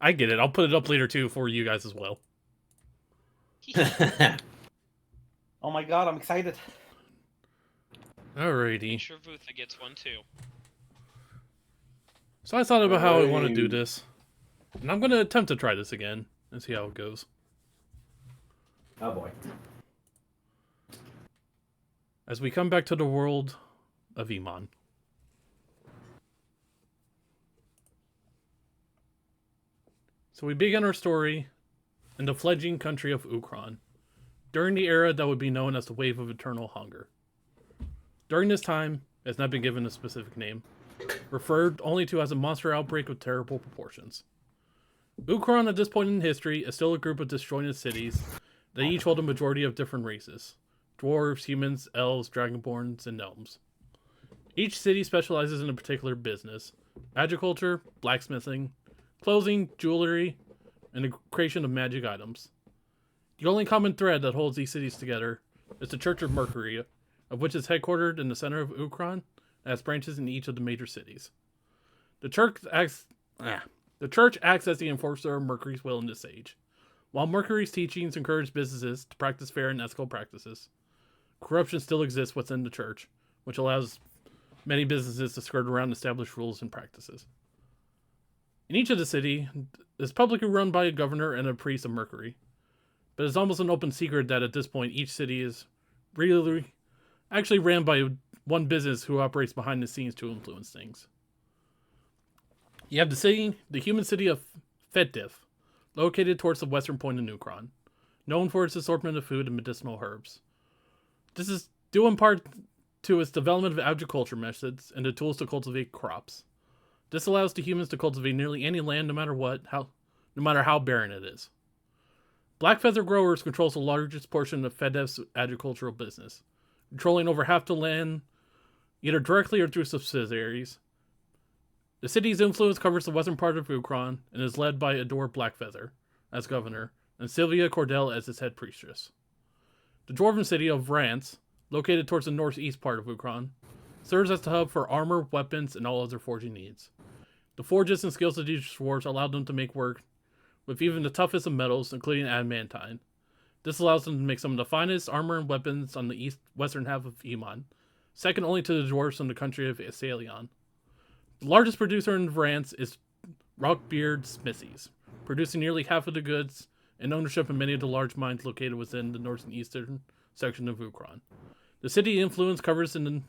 I get it. I'll put it up later too for you guys as well. Oh my god, I'm excited. Alrighty. Sure Vutha gets one too. So I thought about how I want to do this. And I'm going to attempt to try this again and see how it goes. Oh boy. As we come back to the world of Iman. So we begin our story in the fledgling country of Ukron, during the era that would be known as the Wave of Eternal Hunger. During this time, it has not been given a specific name, referred only to as a monster outbreak of terrible proportions. Ukron at this point in history is still a group of disjointed cities that each hold a majority of different races: dwarves, humans, elves, dragonborns, and gnomes. Each city specializes in a particular business: agriculture, blacksmithing, clothing, jewelry, and the creation of magic items. The only common thread that holds these cities together is the Church of Mercury, of which is headquartered in the center of Ukron and has branches in each of the major cities. The church acts as the enforcer of Mercury's will in this age. While Mercury's teachings encourage businesses to practice fair and ethical practices, corruption still exists within the church, which allows many businesses to skirt around established rules and practices. In each of the city is publicly run by a governor and a priest of Mercury, but it's almost an open secret that at this point each city is really actually ran by one business who operates behind the scenes to influence things. You have the human city of Fedif, located towards the western point of Ukron, known for its assortment of food and medicinal herbs. This is due in part to its development of agriculture methods and the tools to cultivate crops. This allows the humans to cultivate nearly any land, no matter how barren it is. Black Feather Growers controls the largest portion of Fedef's agricultural business, controlling over half the land, either directly or through subsidiaries. The city's influence covers the western part of Ukron and is led by Adore Blackfeather as governor and Sylvia Cordell as its head priestess. The dwarven city of Rance, located towards the northeast part of Ukron, serves as the hub for armor, weapons, and all other forging needs. The forges and skills of these dwarves allow them to make work with even the toughest of metals, including adamantine. This allows them to make some of the finest armor and weapons on the western half of Iman, second only to the dwarves from the country of Asalion. The largest producer in Rance is Rockbeard Smithies, producing nearly half of the goods and ownership in many of the large mines located within the north and eastern section of Ukron. The city influence covers in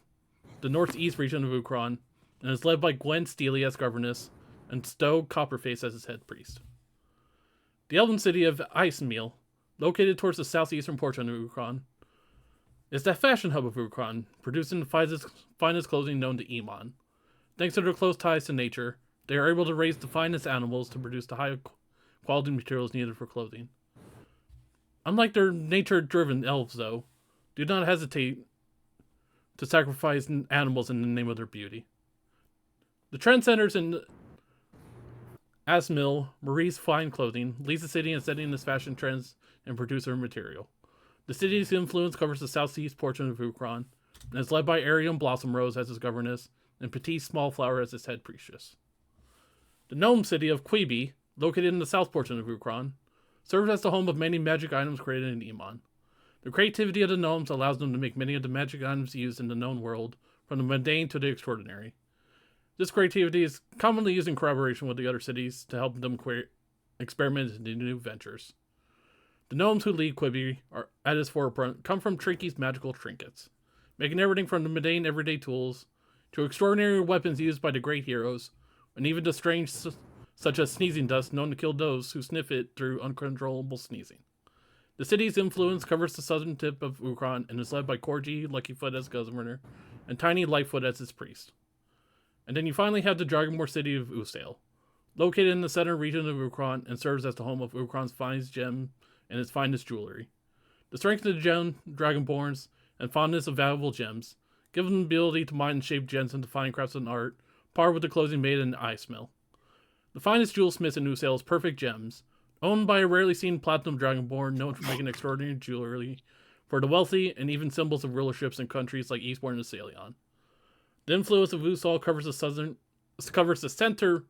the northeast region of Ukron and is led by Gwen Steely as governess and Stowe Copperface as its head priest. The elven city of Icemeal, located towards the southeastern portion of Ukron, is the fashion hub of Ukron, producing the finest clothing known to Iman. Thanks to their close ties to nature, they are able to raise the finest animals to produce the high quality materials needed for clothing. Unlike their nature-driven elves, though, do not hesitate to sacrifice animals in the name of their beauty. The trendsetters in Asmil, Marie's Fine Clothing, leads the city in setting its fashion trends and producer material. The city's influence covers the southeast portion of Ukron, and is led by Arium Blossom Rose as its governess, and Petite Smallflower as its head priestess. The gnome city of Quibi, located in the south portion of Ukron, serves as the home of many magic items created in Iman. The creativity of the gnomes allows them to make many of the magic items used in the known world, from the mundane to the extraordinary. This creativity is commonly used in collaboration with the other cities to help them experiment into new ventures. The gnomes who lead Quibi are at its forefront come from Trinky's magical trinkets, making everything from the mundane everyday tools to extraordinary weapons used by the great heroes, and even the strange such as sneezing dust known to kill those who sniff it through uncontrollable sneezing. The city's influence covers the southern tip of Ukron and is led by Corgi Luckyfoot as governor and Tiny Lightfoot as its priest. And then you finally have the Dragonmore city of Usail, located in the southern region of Ukron and serves as the home of Ukron's finest gem and its finest jewelry. The strength of the Dragonborns and fondness of valuable gems give them the ability to mine and shape gems into fine crafts and art, par with the clothing made in Icemill. The finest jewelsmiths in Usail is Perfect Gems, owned by a rarely seen platinum dragonborn known for making extraordinary jewelry for the wealthy and even symbols of rulerships in countries like Eastbourne and Salion. The influence of Usail covers the center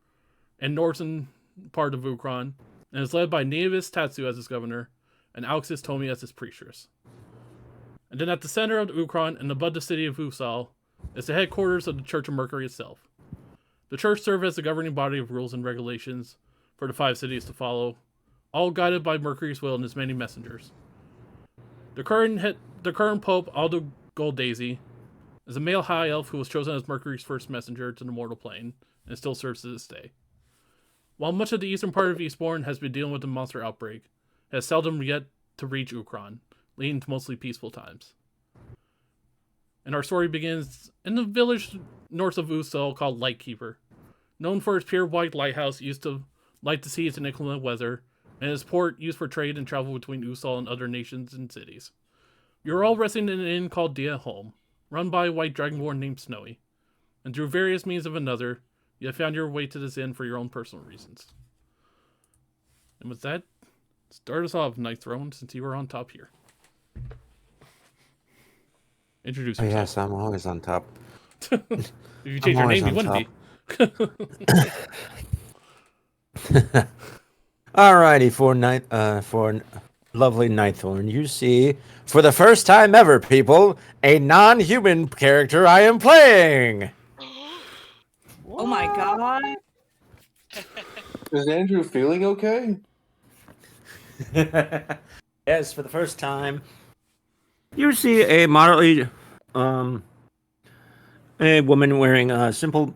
and northern part of Ukron, and is led by Nevis Tatsu as its governor, and Alexis Tomi as its priestess. And then at the center of Ukron and above the city of Usal is the headquarters of the Church of Mercury itself. The church serves as the governing body of rules and regulations for the 5 cities to follow, all guided by Mercury's will and his many messengers. The current Pope, Aldo Golddaisy, is a male high elf who was chosen as Mercury's first messenger to the mortal plane, and still serves to this day. While much of the eastern part of Eastbourne has been dealing with the monster outbreak, it has seldom yet to reach Ukron, leading to mostly peaceful times. And our story begins in the village north of Usal called Lightkeeper, known for its pure white lighthouse used to light the seas in inclement weather, and its port used for trade and travel between Usal and other nations and cities. You're all resting in an inn called Dia Home, run by a white dragonborn named Snowy, and through various means of another, you have found your way to this inn for your own personal reasons. And with that, start us off, Night Throne, since you were on top here. Introduce yourself. Yes, I'm always on top. If you change your always name, you on wouldn't be. Alrighty, for lovely Nightthorn, you see, for the first time ever, people, a non-human character I am playing. Oh my god. Is Andrew feeling okay? Yes, for the first time, you see a moderately, a woman wearing simple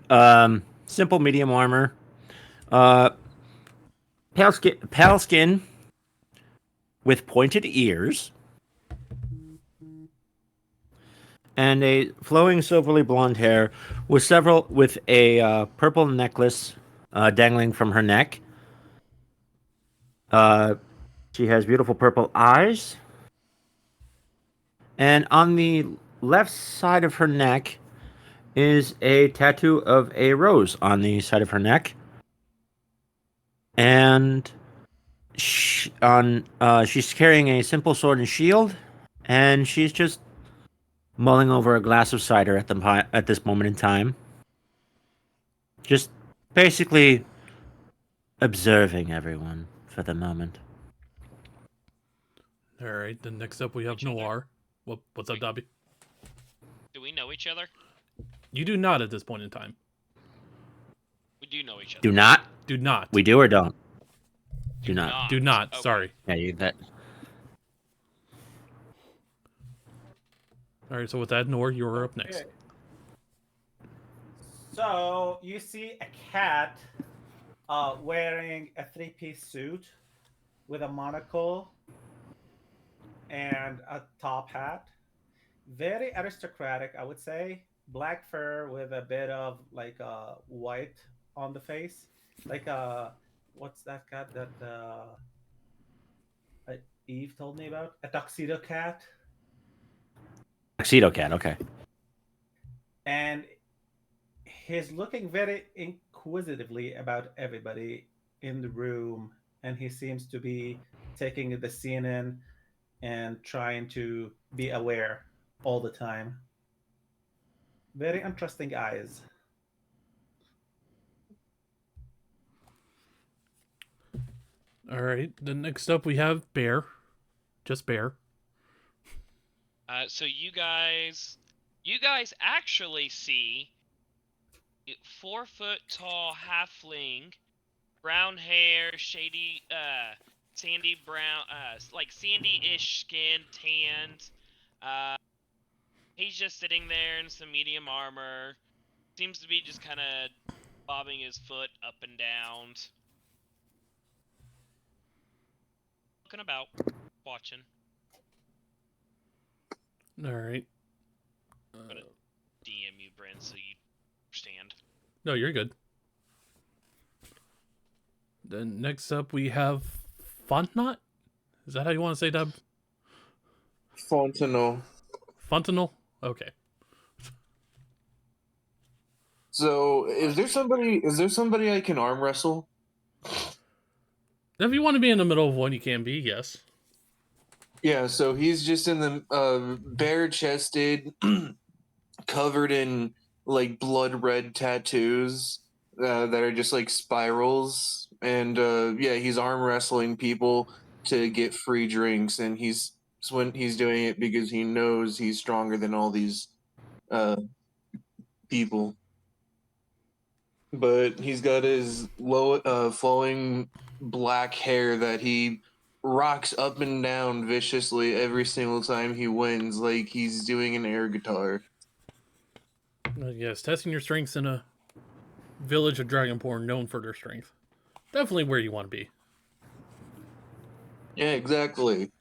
medium armor, pale skin with pointed ears, and a flowing silvery blonde hair with a purple necklace dangling from her neck. She has beautiful purple eyes, and on the left side of her neck is a tattoo of a rose on the side of her neck. And she's carrying a simple sword and shield, and she's just mulling over a glass of cider at this moment in time. Just basically observing everyone for the moment. All right, then next up we have Noir. What's up, Dobby? Do we know each other? You do not at this point in time. We do know each other. Do not? Do not. We do or don't? Do not. Do not. Okay. Sorry. Yeah, that. All right, so with that, Noir, you're up next. Okay. So you see a cat wearing a 3-piece suit with a monocle and a top hat. Very aristocratic, I would say. Black fur with a bit of like white on the face, like what's that cat that Eve told me about? A tuxedo cat. Tuxedo cat, okay. And he's looking very inquisitively about everybody in the room, and he seems to be taking the scene in and trying to be aware all the time. Very interesting eyes. All right, then next up we have Bear. Just Bear. So you guys actually see 4-foot tall halfling, brown hair, shady, sandy brown, like sandy-ish skin, tanned. He's just sitting there in some medium armor. Seems to be just kind of bobbing his foot up and down. Looking about, watching. All right. I'm gonna DM you, Bryn, so you understand. No, you're good. Then next up we have Fontnot. Is that how you want to say that? Fontenot. Fontenot? Okay. So, is there somebody I can arm wrestle? If you want to be in the middle of one, you can be, yes. Yeah, so he's just in the bare-chested, covered in like blood red tattoos, that are just like spirals, and yeah, he's arm wrestling people to get free drinks, and he's doing it because he knows he's stronger than all these people. But he's got his flowing black hair that he rocks up and down viciously every single time he wins, like he's doing an air guitar. Yes, testing your strengths in a village of Dragonborn known for their strength. Definitely where you want to be. Yeah, exactly.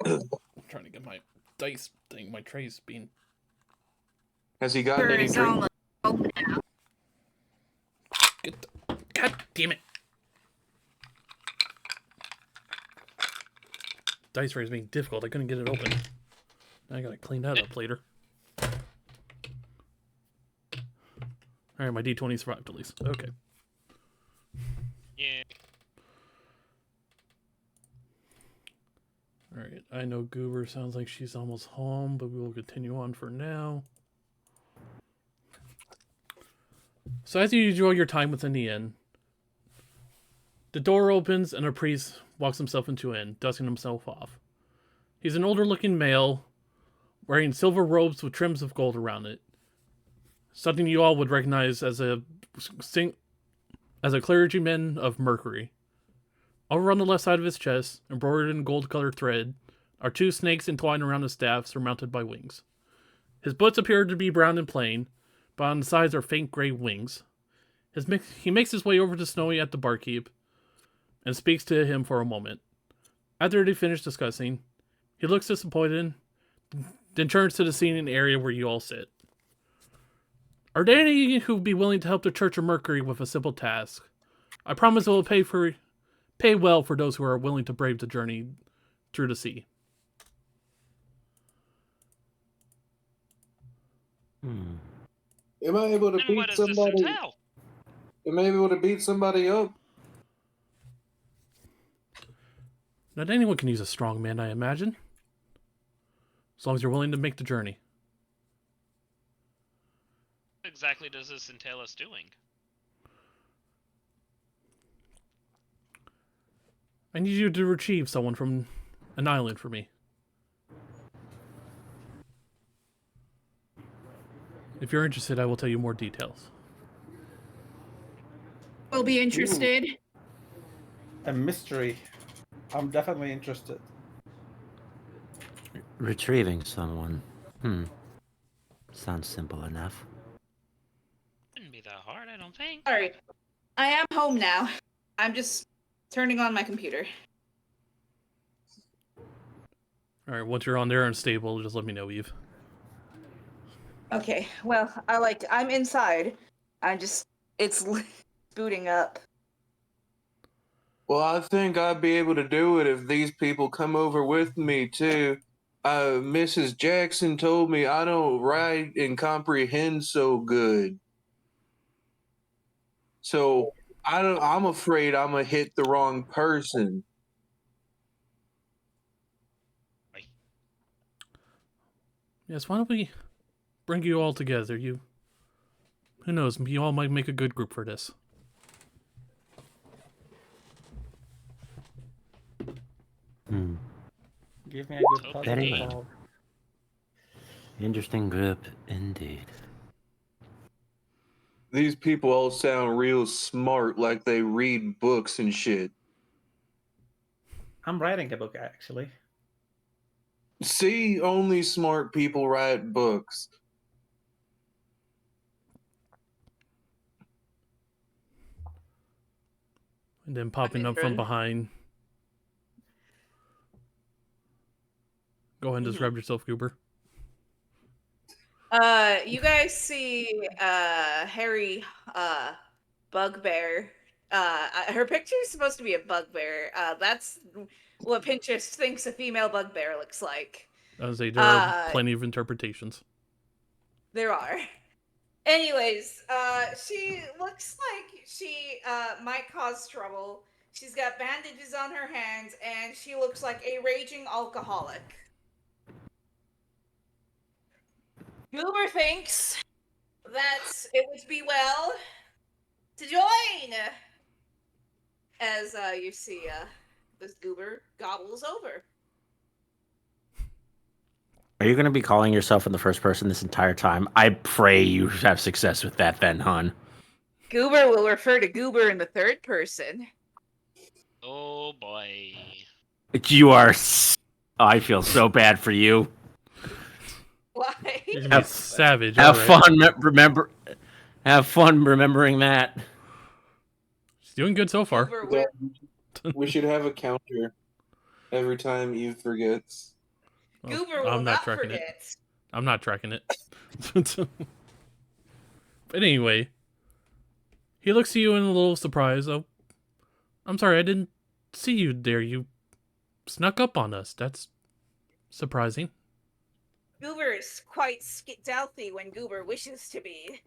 I'm trying to get my dice thing, my trays being... Has he gotten any It's drink? almost home now. God damn it! Dice tray is being difficult. I couldn't get it open. I gotta clean that up later. Alright, my D20 survived at least. Okay. Yeah. Alright, I know Goober sounds like she's almost home, but we will continue on for now. So as you enjoy your time within the inn, the door opens and a priest walks himself into the inn, dusting himself off. He's an older-looking male, wearing silver robes with trims of gold around it. Something you all would recognize as a clergyman of Mercury. Over on the left side of his chest, embroidered in gold-colored thread, are two snakes entwined around his staff, surmounted by wings. His boots appear to be brown and plain, but on the sides are faint gray wings. He makes his way over to Snowy at the barkeep, and speaks to him for a moment. After they finish discussing, he looks disappointed, then turns to the seating area where you all sit. Are there any who would be willing to help the Church of Mercury with a simple task? I promise it will pay well for those who are willing to brave the journey through the sea. Am I able to And what beat does this somebody? entail? Am I able to beat somebody up? Not anyone can use a strong man, I imagine. As long as you're willing to make the journey. What exactly does this entail us doing? I need you to retrieve someone from an island for me. If you're interested, I will tell you more details. We'll be interested. A mystery. I'm definitely interested. Retrieving someone. Sounds simple enough. Wouldn't be that hard, I don't think. Sorry. I am home now. I'm just turning on my computer. Alright, once you're on there and stable, just let me know, Eve. Okay, well, I'm inside. It's booting up. Well, I think I'd be able to do it if these people come over with me too. Mrs. Jackson told me I don't write and comprehend so good. So I'm afraid I'm gonna hit the wrong person. Yes, why don't we bring you all together? Who knows, you all might make a good group for this. Give me a good puzzle Very to well. solve. Interesting group indeed. These people all sound real smart, like they read books and shit. I'm writing a book, actually. See, only smart people write books. And then popping up from behind. Go ahead and describe yourself, Goober. You guys see Harry Bugbear. Her picture is supposed to be a bugbear. That's what Pinterest thinks a female bugbear looks like. I would say there are plenty of interpretations. There are. Anyways, she looks like she might cause trouble. She's got bandages on her hands, and she looks like a raging alcoholic. Goober thinks that it would be well to join. As you see, this Goober gobbles over. Are you going to be calling yourself in the first person this entire time? I pray you have success with that, then, hon. Goober will refer to Goober in the third person. Oh boy. You are. I feel so bad for you. Why? You're gonna be Have- savage. Have all right. fun. Have fun remembering that. She's doing good so far. Goober will. We should have a counter every time Eve forgets. Well, Goober will I'm not not tracking it. forget. I'm not tracking it. But anyway, he looks at you in a little surprise. Oh, I'm sorry, I didn't see you there. You snuck up on us. That's surprising. Goober is quite stealthy when Goober wishes to be.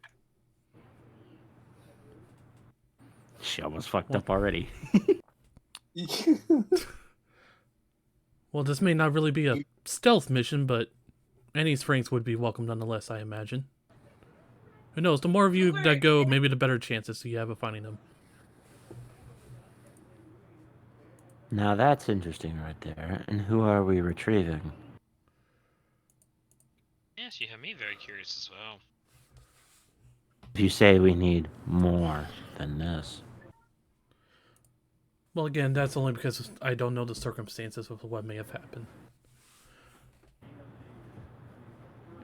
She almost fucked up already. Well, this may not really be a stealth mission, but any strengths would be welcome nonetheless, I imagine. Who knows? The more of you that go, maybe the better chances you have of finding them. Now that's interesting right there. And who are we retrieving? Yes, you have me very curious as well. If you say we need more than this. Well, again, that's only because I don't know the circumstances of what may have happened.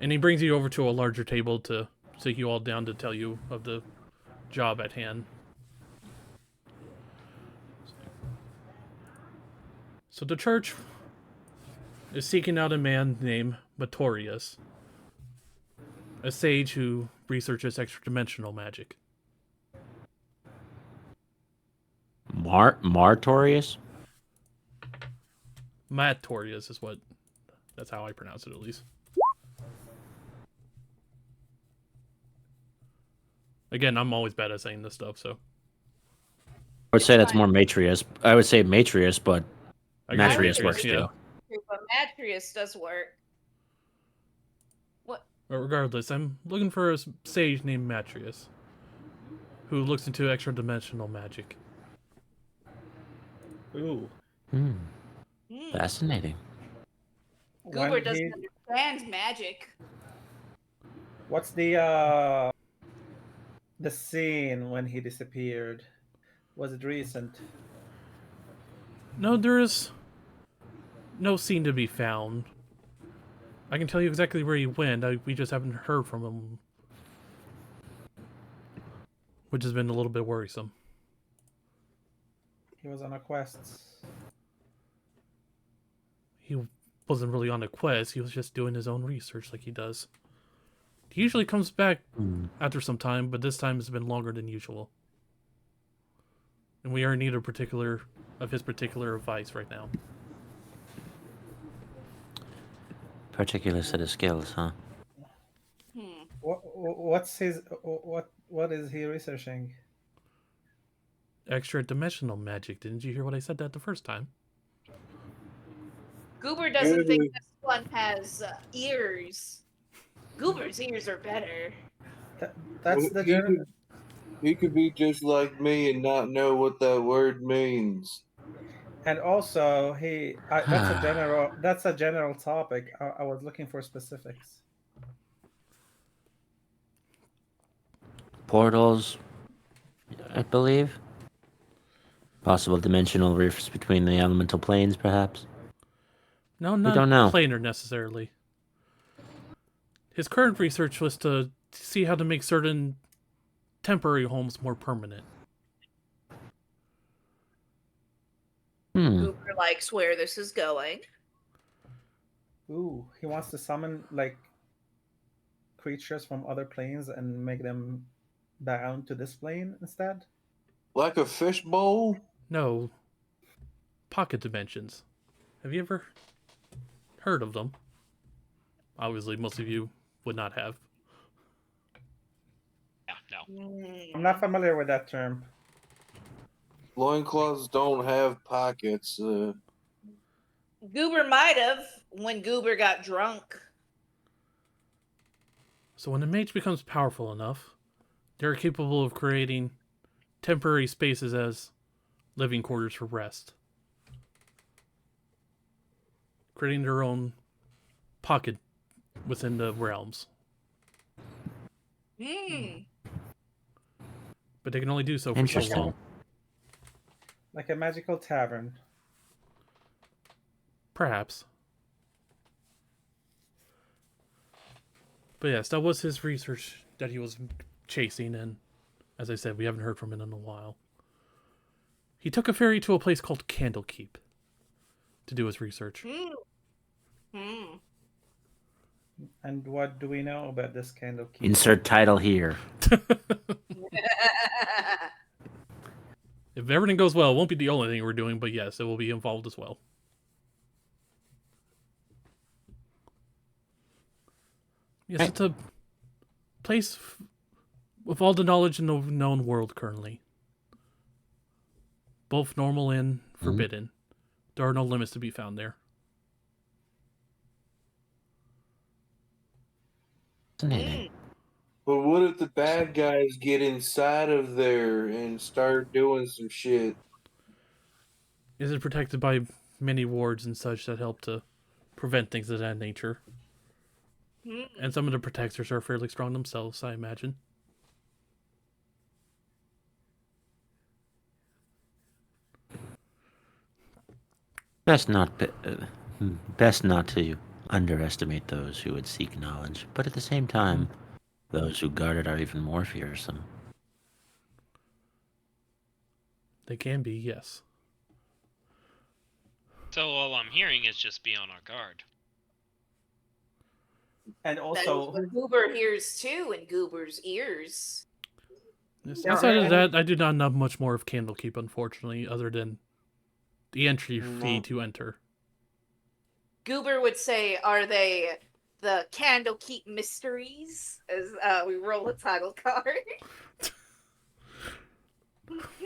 And he brings you over to a larger table to sit you all down to tell you of the job at hand. So the church is seeking out a man named Matorius, a sage who researches extra-dimensional magic. Martorius? Matorius is what... That's how I pronounce it, at least. Again, I'm always bad at saying this stuff, so... I would say that's more Matrius. I would say Matrius, but I guess Matrius Matrius, works yeah. too. But Matrius does work. What? But regardless, I'm looking for a sage named Matrius, who looks into extra-dimensional magic. Ooh. Hmm. Fascinating. Goober When doesn't he- understand magic. What's the scene when he disappeared? Was it recent? No, there is no scene to be found. I can tell you exactly where he went. We just haven't heard from him, which has been a little bit worrisome. He was on a quest. He wasn't really on a quest. He was just doing his own research like he does. He usually comes back after some time, but this time it's been longer than usual. And we are in need of his particular advice right now. Particular set of skills, huh? What is he researching? Extra-dimensional magic. Didn't you hear what I said that the first time? Goober doesn't think this one has ears. Goober's ears are better. That's the general. He could be just like me and not know what that word means. And also, that's a general topic. I was looking for specifics. Portals, I believe. Possible dimensional rifts between the elemental planes, perhaps. No, not don't know. planar necessarily. His current research was to see how to make certain temporary homes more permanent. Goober likes where this is going. Ooh, he wants to summon like creatures from other planes and make them bound to this plane instead. Like a fishbowl? No, pocket dimensions. Have you ever heard of them? Obviously, most of you would not have. Yeah, no. I'm not familiar with that term. Loincloths don't have pockets. Goober might have when Goober got drunk. So when a mage becomes powerful enough, they're capable of creating temporary spaces as living quarters for rest, creating their own pocket within the realms. Hmm. But they can only do so for so Interesting. long. Like a magical tavern. Perhaps. But yes, that was his research that he was chasing, and as I said, we haven't heard from him in a while. He took a ferry to a place called Candlekeep to do his research. Hmm. And what do we know about this candle keeper? Insert title here. If everything goes well, it won't be the only thing we're doing, but yes, it will be involved as well. Yes, Right. it's a place with all the knowledge in the known world currently. Both normal and forbidden. There are no limits to be found there. Fascinating. But what if the bad guys get inside of there and start doing some shit? It is protected by many wards and such that help to prevent things of that nature. And some of the protectors are fairly strong themselves, I imagine. Best not to underestimate those who would seek knowledge, but at the same time, those who guard it are even more fearsome. They can be, yes. So all I'm hearing is just be on our guard. And That is also, what Goober hears too in Goober's ears. Yes, There outside are of that, I do not know much more of Candlekeep, unfortunately, other than the entry fee to enter. Goober would say, "Are they the Candlekeep mysteries?" As we roll a title card.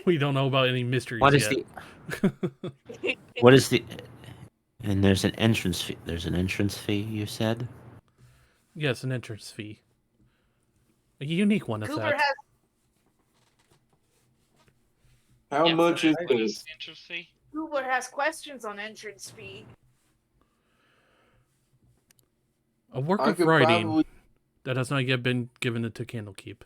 We don't know about any mysteries What is yet. what is the and there's an entrance fee. There's an entrance fee, you said? Yes, an entrance fee. A unique one, at Goober that. has How Yeah, much so is what this? the entrance fee? Goober has questions on entrance fee. A work I of could writing probably. that has not yet been given to Candlekeep.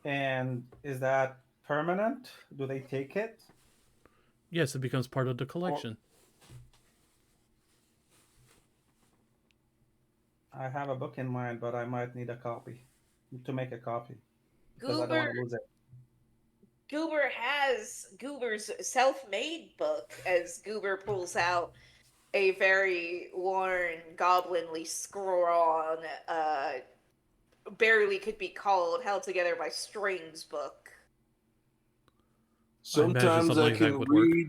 and is that permanent? Do they take it? Yes, it becomes part of the collection. I have a book in mind, but I might need a copy to make a copy because I don't want to lose it. Goober has Goober's self-made book as Goober pulls out a very worn, goblinly scrawn, barely could be called held together by strings book. Sometimes something I like that can would work. read.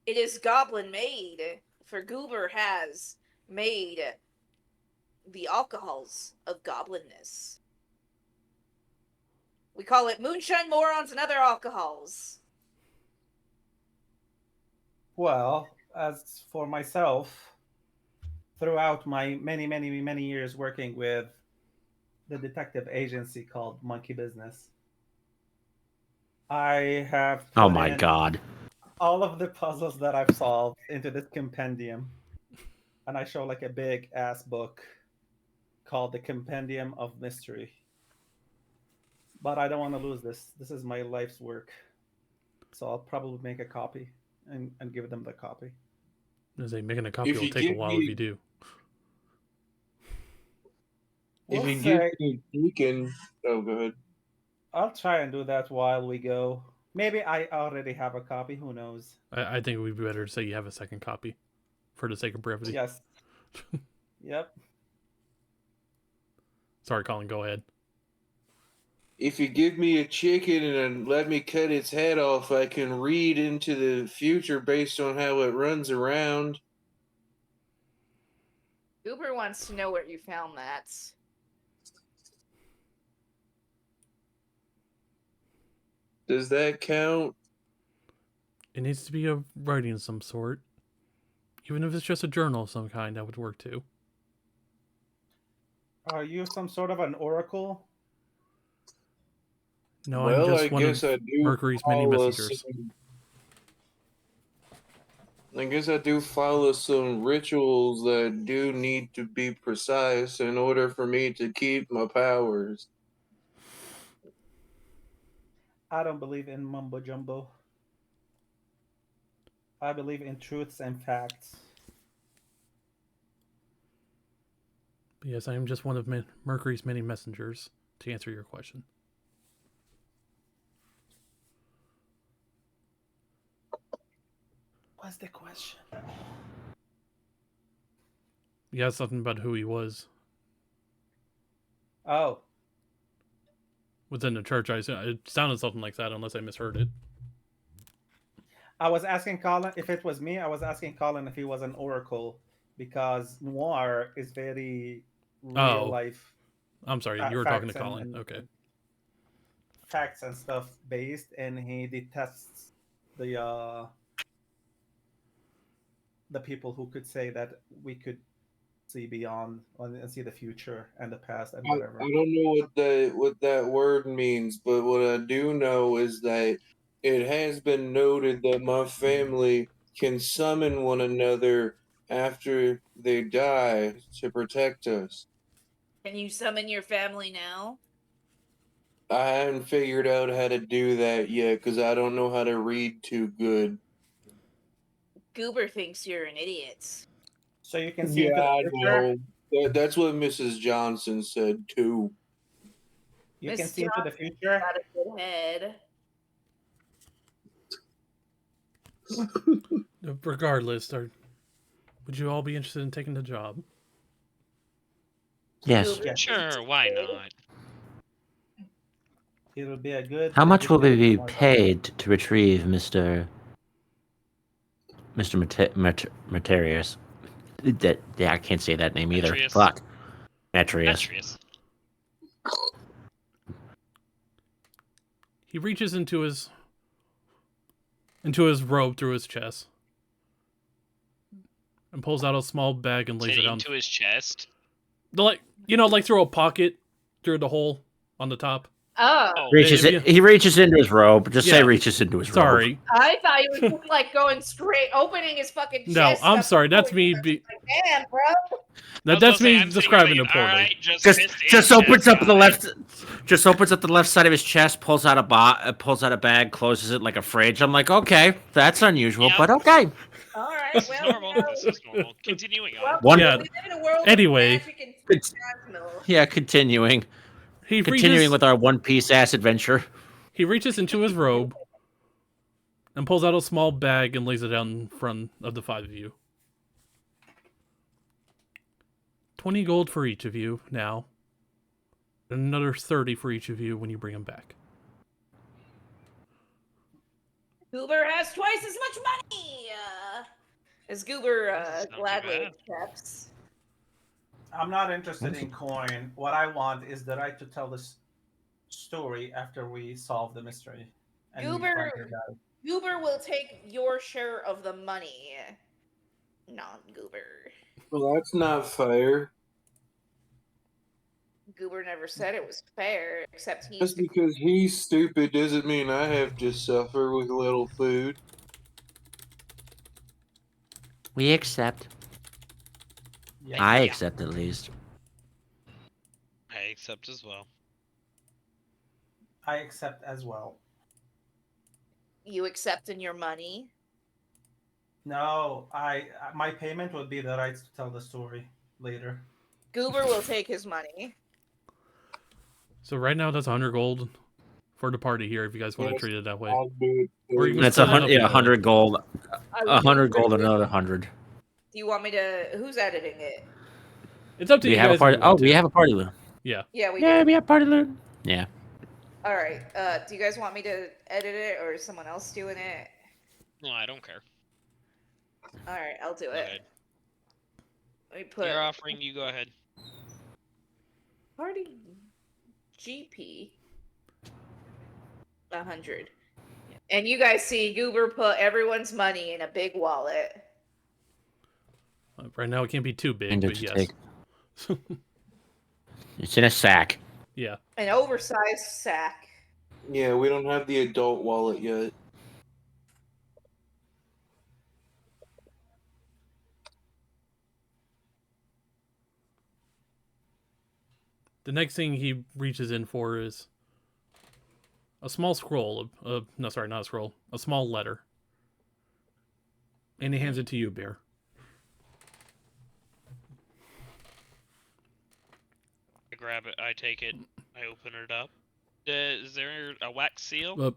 It is goblin made, for Goober has made the alcohols of goblinness. We call it moonshine, morons, and other alcohols. Well, as for myself, throughout my many years working with the detective agency called Monkey Business, I have Oh put my in god. all of the puzzles that I've solved into this compendium. And I show like a big ass book called the Compendium of Mystery. But I don't want to lose this. This is my life's work. So I'll probably make a copy and give them the copy. As they making a copy If will you take a give while if me- you do. We'll If you say, give me Deacon. Oh, go ahead. I'll try and do that while we go. Maybe I already have a copy. Who knows? I think it would be better to say you have a second copy, for the sake of brevity. Yes. Yep. Sorry, Colin. Go ahead. If you give me a chicken and let me cut its head off, I can read into the future based on how it runs around. Goober wants to know where you found that. Does that count? It needs to be a writing of some sort. Even if it's just a journal of some kind, that would work too. Are you some sort of an oracle? No, I'm Well, I just one of guess I do Mercury's many follow messengers. I guess I do follow some rituals that do need to be precise in order for me to keep my powers. I don't believe in mumbo jumbo. I believe in truths and facts. But yes, I am just one of Mercury's many messengers, to answer your question. What's the question? You asked something about who he was Oh, within the church. It sounded something like that, unless I misheard it. I was asking Colin if it was me. I was asking Colin if he was an oracle because noir is very real Oh. life I'm sorry, you were talking to facts Colin. and Okay. facts and stuff based, and he detests the people who could say that we could see beyond and see the future and the past and I whatever. don't know what that word means, but what I do know is that it has been noted that my family can summon one another after they die to protect us. Can you summon your family now? I haven't figured out how to do that yet because I don't know how to read too good. Goober thinks you're an idiot. So you can see into Yeah, the I future. know. That's what Mrs. Johnson said too. You can Miss see into the future. Got a good head. Regardless, would you all be interested in taking the job? Yes. Goober Yes. Sure, why not? It'll be a good. How much will we be education. paid to retrieve Mr. Materius? Yeah, I can't say that name either. Metrius. Fuck. Metrius. Metrius. He reaches into his robe through his chest and pulls out a small bag and lays it out. Into his chest. Like through a pocket through the hole on the top. Oh, He reaches into his robe. Just say Yeah. reaches into his robe. Sorry. I thought he was just like going straight, opening his fucking chest. No, I'm up sorry. and That's going me. like, damn, bro. That's me describing it poorly. Right, Just opens up the left. Just opens up the left side of his chest, pulls out a bag, closes it like a fridge. I'm like, okay, that's unusual, Yep. but okay. All right, This is well, normal. you know, This is normal. Continuing on. well, Yeah. we live in a world Anyway. of magic and supernatural. Yeah, continuing with our One Piece ass adventure. He reaches into his robe and pulls out a small bag and lays it down in front of the five of you. 20 gold for each of you now. And another 30 for each of you when you bring him back. Goober has twice as much money. As Goober This is not too gladly bad. accepts. I'm not interested in coin. What I want is the right to tell this story after we solve the mystery. And we Goober- find her guy. Goober will take your share of the money. Non-Goober. Well, that's not fair. Goober never said it was fair, except he's Just because he's stupid doesn't mean I have to suffer with little food. We accept. Yeah. I accept at least. I accept as well. I accept as well. you accepting your money. No, my payment would be the rights to tell the story later. Goober will take his money. So right now that's 100 gold for the party here if you guys want to Yes, treat it that way. I'll do it. Or you can That's split it up 100 gold. I would 100 do- gold and another 100. Do you want me to? Who's editing it? It's up to We you have guys. a party. if you want We to. have a party loot. Yeah. Yeah, we Yeah, do. we have party loot. Yeah. All right. Do you guys want me to edit it or is someone else doing it? No, I don't care. All right, I'll do Go it. ahead. Let me put You're offering. You go ahead. party GP 100. And you guys see Goober put everyone's money in a big wallet. Right now, it can't be too big, And but to yes. take- It's in a sack. Yeah. An oversized sack. Yeah, we don't have the adult wallet yet. The next thing he reaches in for is a small scroll. No, sorry, not a scroll. A small letter. And he hands it to you, Bear. I grab it. I take it. I open it up. Is there a wax seal?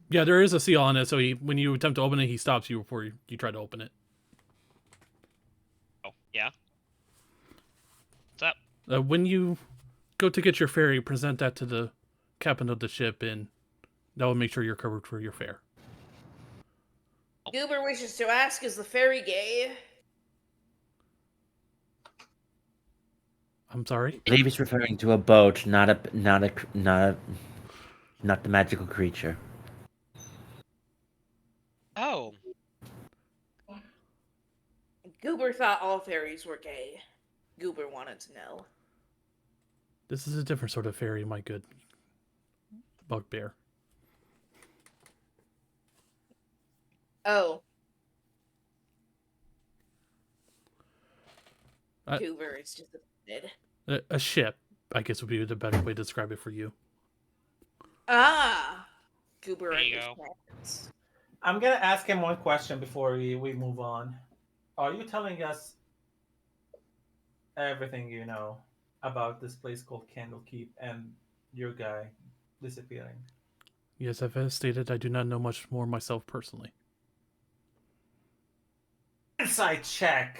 Yeah, there is a seal on it, so when you attempt to open it, he stops you before you try to open it. Oh, yeah. What's up? When you go to get your fare, you present that to the captain of the ship, and that will make sure you're covered for your fare. Goober wishes to ask, is the ferry gay? I'm sorry? I believe he's referring to a boat, not the magical creature. Oh, Goober thought all fairies were gay. Goober wanted to know. This is a different sort of fairy, my good bugbear. Oh. Goober is just offended. A ship, I guess, would be the better way to describe it for you. Ah. Goober There you go. understands. I'm gonna ask him one question before we move on. Are you telling us everything you know about this place called Candlekeep and your guy disappearing? Yes, I've stated I do not know much more myself personally. Inside check.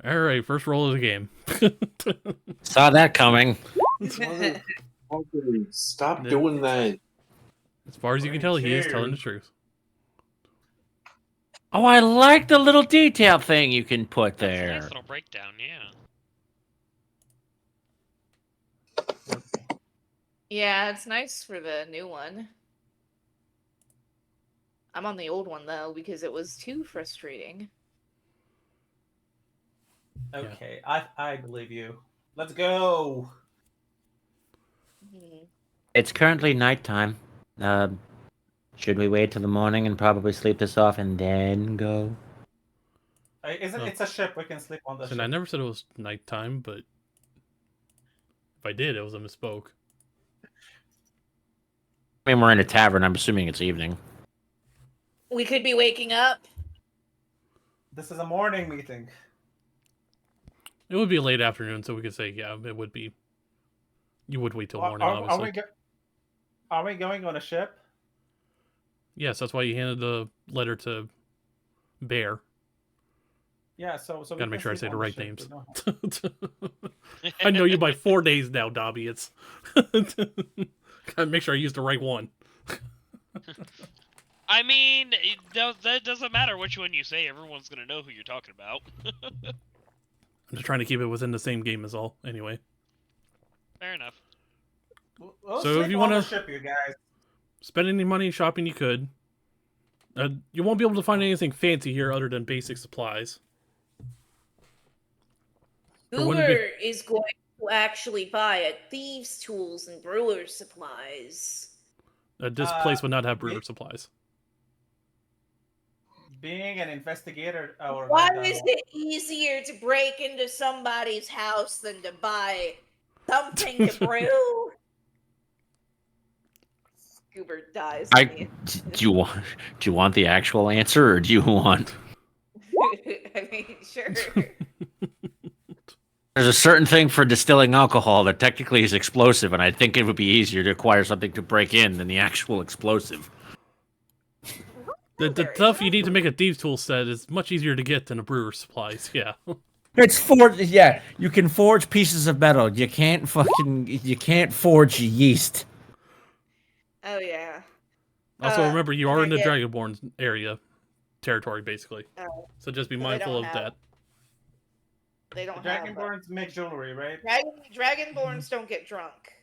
All right, first roll of the game. Saw that coming. Stop doing that. As far as you can tell, he is telling the truth. Oh, I like the little detail thing you can put that's a there. nice little breakdown, yeah. Yeah, it's nice for the new one. I'm on the old one, though, because it was too frustrating. Okay, I believe you. Let's go. It's currently nighttime. Should we wait till the morning and probably sleep this off and then go? Isn't it's a ship? We can sleep on the And ship. I never said it was nighttime, but if I did, it was a misspoke. I mean, we're in a tavern. I'm assuming it's evening. We could be waking up. This is a morning meeting. It would be a late afternoon, so we could say, yeah, it would be. You would wait till morning, obviously. Are we going on a ship? Yes, that's why you handed the letter to Bear. Yeah, so Gotta make sure I say the right ship, names. but no. I know you by 4 days now, Dobby. It's gotta make sure I use the right one. I mean, that doesn't matter which one you say. Everyone's gonna know who you're talking about. I'm just trying to keep it within the same game as all. Anyway, Fair enough. We'll So if sleep you on wanna- the ship, you guys. spend any money shopping you could. You won't be able to find anything fancy here other than basic supplies. There wouldn't Goober be- is going to actually buy a thieves' tools and brewer's supplies. This place would not have brewer supplies. Being an investigator, or Why like, is it easier to break into somebody's house than to buy something to brew? Goober dies. Do you want the actual answer, or do you want? I mean, sure. There's a certain thing for distilling alcohol that technically is explosive, and I think it would be easier to acquire something to break in than the actual explosive. The stuff you need to make a thieves' tool set is much easier to get than a brewer's supplies. Yeah. It's forged. Yeah, you can forge pieces of metal. You can't forge yeast. Oh yeah. Also, remember you can are I in the get- Dragonborn area territory, basically. Oh, So just be So they mindful don't of have- that. they the don't have. Dragonborns make jewelry, right? Dragonborns don't get drunk.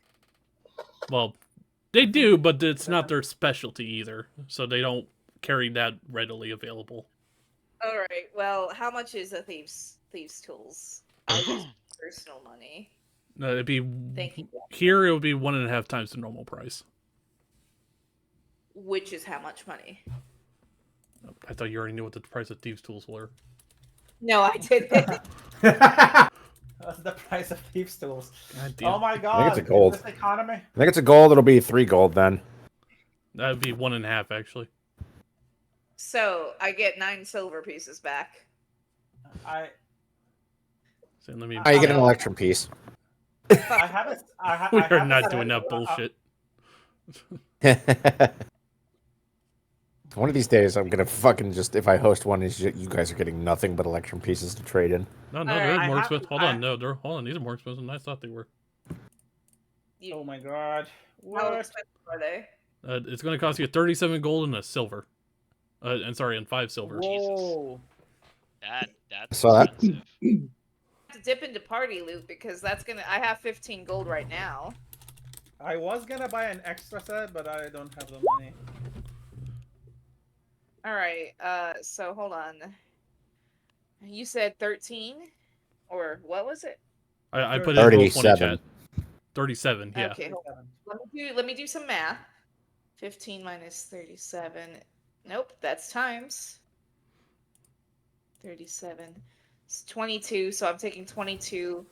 Well, they do, but it's not their specialty either. So they don't carry that readily available. All right. Well, how much is a thieves tools? I'll use personal money. It'd be Thank you. here. It would be 1.5 times the normal price. Which is how much money? I thought you already knew what the price of thieves' tools were. No, I didn't. That's the price of thieves' tools. God damn. Oh my god! it's a gold. This economy. I think it's a gold. It'll be 3 gold then. That would be 1.5 actually. So I get 9 silver pieces back. So let me. Oh, you get an electrum piece. I haven't. We are not doing that bullshit. One of these days, I'm gonna fucking just if I host one, you guys are getting nothing but electrum pieces to trade in. No, All they're right, more I expensive. have- Hold on, no, hold on. These are more expensive than I thought they were. Oh my god! How What? expensive are they? It's going to cost you 37 gold and a silver. And sorry, and 5 silver. Whoa! That's Saw that. expensive. I have to dip into party loot because that's gonna. I have 15 gold right now. I was gonna buy an extra set, but I don't have the money. All right. So hold on. You said 13, or what was it? I put it in roll 20 37. chat. 37, yeah. Okay. Hold on. Let me do some math. 15 minus 37. Nope, that's times. 37. It's 22, so I'm taking 22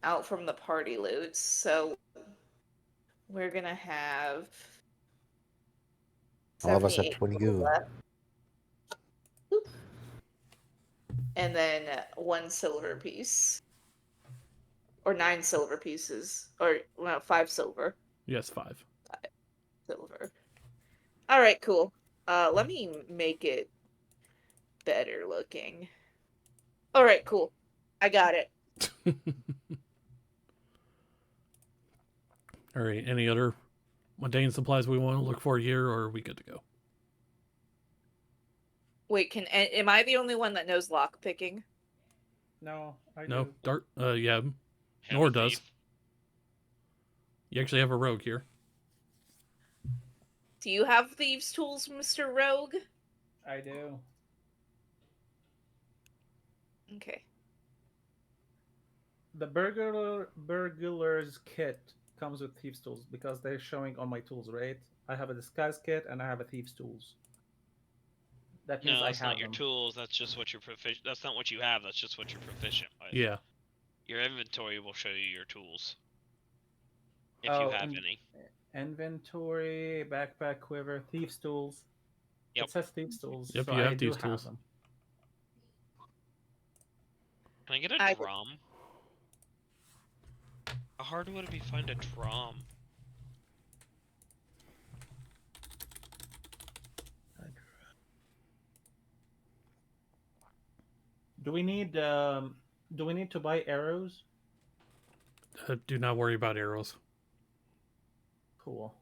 out from the party loot. So we're gonna have All of us have 78 20 gold gold. left. Boop. And then 1 silver piece. Or 9 silver pieces. Or, well, 5 silver. Yes, 5. Silver. Alright, cool. Let me make it better looking. Alright, cool. I got it. All right, any other mundane supplies we want to look for here, or are we good to go? Wait, am I the only one that knows lock picking? No, I No, do. Dart. Yeah, Have Nor a does. thief. you actually have a rogue here. Do you have thieves' tools, Mr. Rogue? I do. Okay. The burglar's kit comes with thieves' tools because they're showing on my tools, right? I have a disguise kit and I have a thieves' tools. That means No, I that's have not your them. tools. That's just what you're proficient. That's not what you have. That's just what you're proficient with. Yeah. Your inventory will show you your tools, if Oh, you have any. Inventory, backpack, quiver, thieves' tools. Yep. It says thieves' tools. Yep, so you have I do thieves' tools. them. Can I get a I- drum? How hard would it be to find a drum? Do we need to buy arrows? Do not worry about arrows. Cool.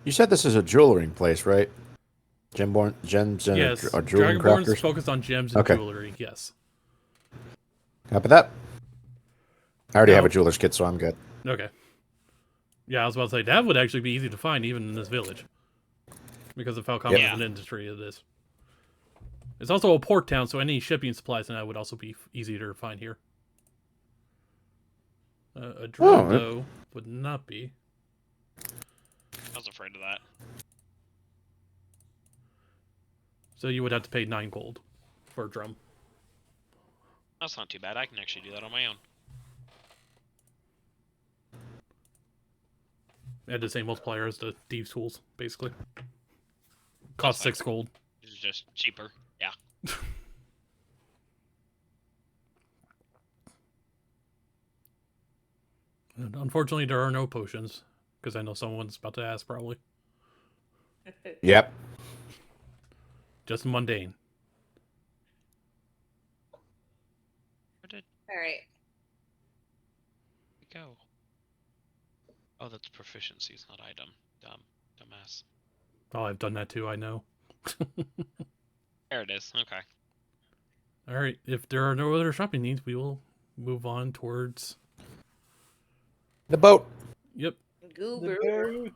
You said this is a jewelry place, right? Gems and Yes, jewelry Dragonborn's crafters. focused on gems and Okay. jewelry. Yes. Copy that. I already have No. a jeweler's kit, so I'm good. Okay. Yeah, I was about to say that would actually be easy to find even in this village, because of how common Yeah. of an industry it is. It's also a port town, so any shipping supplies and that would also be easier to find here. A drum, though, would not be. I was afraid of that. So you would have to pay 9 gold for a drum. That's not too bad. I can actually do that on my own. Add the same multiplier as the thieves' tools, basically. Cost fine. 6 gold. It's just cheaper. Yeah. And unfortunately, there are no potions, because I know someone's about to ask, probably. Yep. Just mundane. Where did Alright. it go? Oh, that's proficiencies, not item. Dumbass. Oh, I've done that too, I know. There it is. Okay. Alright, if there are no other shopping needs, we will move on towards... The boat. Yep. Goober. The boat.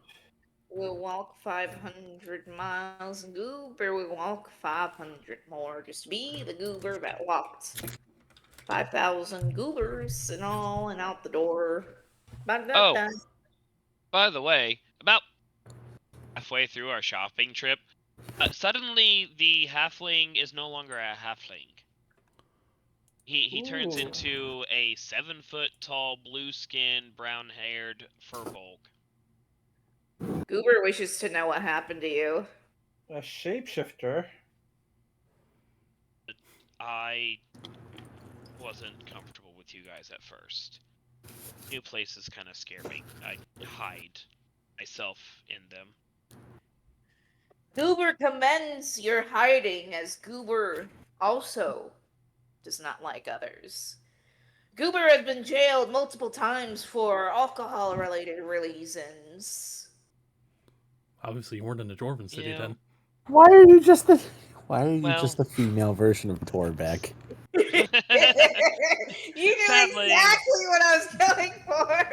We'll walk 500 miles, and Goober will walk 500 more. Just be the Goober that walked 5,000 Goobers and all and out the door. Ba-da-da. By the way, about halfway through our shopping trip, suddenly the halfling is no longer a halfling. He turns Ooh. into a 7-foot tall, blue-skinned, brown-haired furbolg. Goober wishes to know what happened to you. A shapeshifter. I wasn't comfortable with you guys at first. New places kind of scare me. I hide myself in them. Goober commends your hiding, as Goober also does not like others. Goober has been jailed multiple times for alcohol-related reasons. Obviously, you weren't in the Dwarven City Yeah. then. Why are you just the Well- just the female version of Torbeck? You knew Sadly. exactly what I was going for.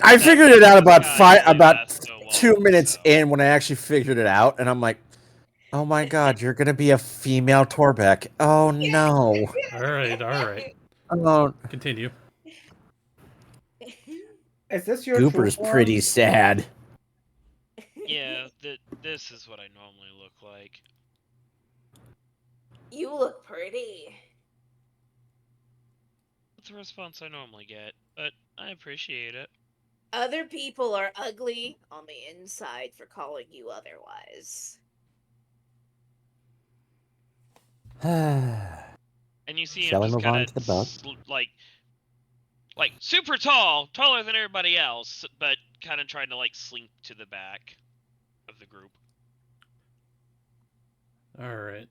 I figured it out about Guys, they about last so long, 2 minutes so- in when I actually figured it out, and I'm like, oh my god, you're gonna be a female Torbeck. Oh no. All right. Oh, Continue. Is this your Goober's true form? pretty sad. Yeah, this is what I normally look like. You look pretty. That's the response I normally get, but I appreciate it. Other people are ugly on the inside for calling you otherwise. And you see Shall we him just move on kind to the boat? of like super tall, taller than everybody else, but kind of trying to like slink to the back of the group. All right.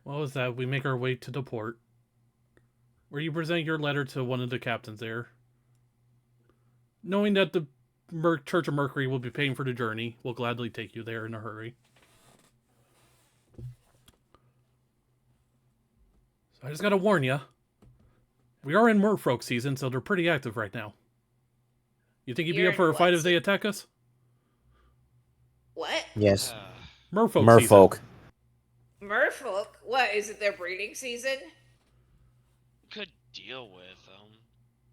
What was that? We make our way to the port, where you present your letter to one of the captains there. Knowing that the Church of Mercury will be paying for the journey, we'll gladly take you there in a hurry. So I just gotta warn you, we are in merfolk season, so they're pretty active right now. You think you'd be You're up for a in fight what if they attack us? What? Yes. Merfolk season. Merfolk. Merfolk? What, is it their breeding season? Could deal with them.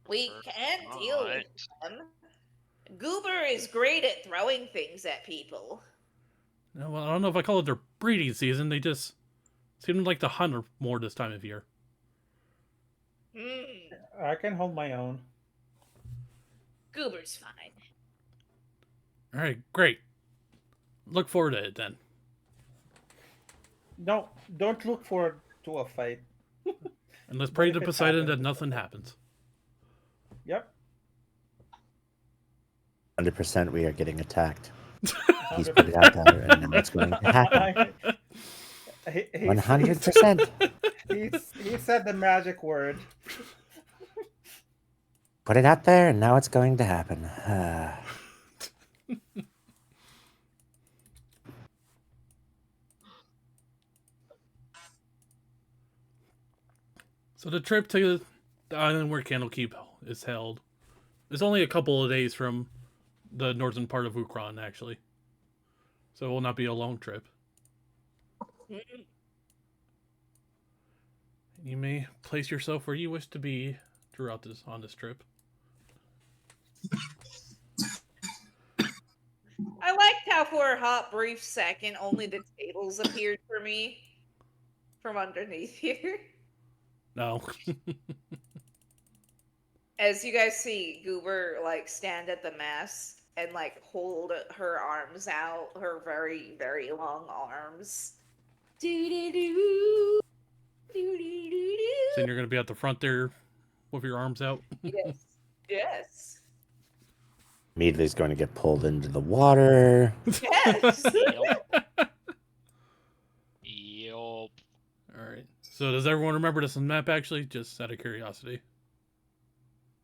We Or can deal with not. them. Goober is great at throwing things at people. No, well, I don't know if I call it their breeding season. They just seem like to hunt more this time of year. I can hold my own. Goober's fine. All right, great. Look forward to it then. No, don't look forward to a fight. And let's pray What to if it Poseidon that happens? nothing happens. Yep. 100% we are getting attacked. He's put it out there, and now it's going to happen. He 100%. He said the magic word. Put it out there, and now it's going to happen. So the trip to the island where Candlekeep is held is only a couple of days from the northern part of Ukron, actually. So it will not be a long trip. You may place yourself where you wish to be throughout this trip. I liked how for a hot brief second only the tables appeared for me from underneath here. No. As you guys see Goober like stand at the mast and like hold her arms out, her very, very long arms. Do-do-do, do-do-do-do. So you're going to be at the front there with your arms out? Yes. Yes. Immediately is going to get pulled into the water. Yes. Yup. Yup. All right. So does everyone remember this map, actually? Just out of curiosity.